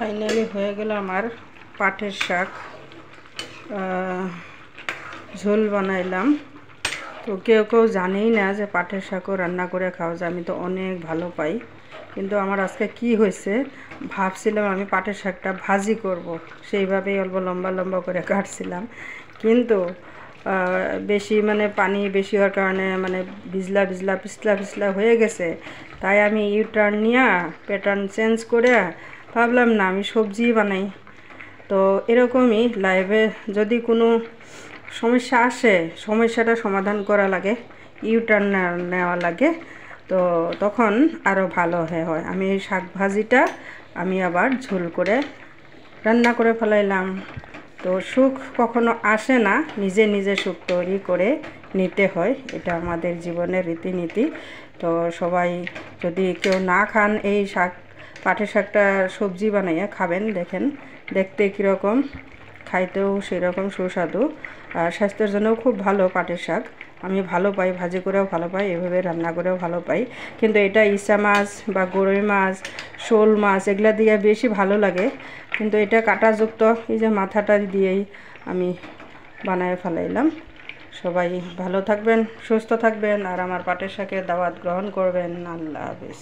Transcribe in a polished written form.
Finally হয়ে গেল আমার পাটের শাক ঝোল বানাইলাম। তো কেউ কেউ জানেই না যে পাটের শাকও রান্না করে খাওয়া যায়। আমি তো অনেক ভালো পাই, কিন্তু আমার আজকে কি হয়েছে, ভাবছিলাম আমি পাটের শাকটা ভাজি করব, সেইভাবেই অল্প লম্বা লম্বা করে কাটছিলাম, কিন্তু বেশি পানি বেশি হওয়ার কারণে ভিজলা ভিজলা পিছলা পিছলা হয়ে গেছে। তাই আমি ইউটার্ন নিয়ে প্যাটার্ন চেঞ্জ করে ভাবলাম না আমি সবজি বানাই। তো এরকমই লাইভে যদি কোনো সমস্যা আসে, সমস্যাটা সমাধান করা লাগে, ইউটার্ন নেওয়া লাগে, তো তখন আরও ভালো হয়। আমি এই শাক ভাজিটা আমি আবার ঝোল করে রান্না করে ফেলাইলাম। তো সুখ কখনো আসে না, নিজে নিজে সুখ তৈরি করে নিতে হয়, এটা আমাদের জীবনের রীতিনীতি। তো সবাই যদি কেউ না খান এই শাক, পাটের শাকটা সবজি বানাইয়া খাবেন, দেখেন দেখতে কীরকম, খাইতেও সেরকম সুস্বাদু, আর স্বাস্থ্যের জন্যও খুব ভালো পাটের শাক। আমি ভালো পাই, ভাজি করেও ভালো পাই, এভাবে রান্না করেও ভালো পাই। কিন্তু এটা ইচা মাছ বা গরই মাছ, শোল মাছ এগুলা দিয়ে বেশি ভালো লাগে, কিন্তু এটা কাঁটাযুক্ত, এই যে মাথাটা দিয়েই আমি বানায় ফেলাইলাম। সবাই ভালো থাকবেন, সুস্থ থাকবেন, আর আমার পাটের শাকের দাওয়াত গ্রহণ করবেন। আল্লাহ হাফেজ।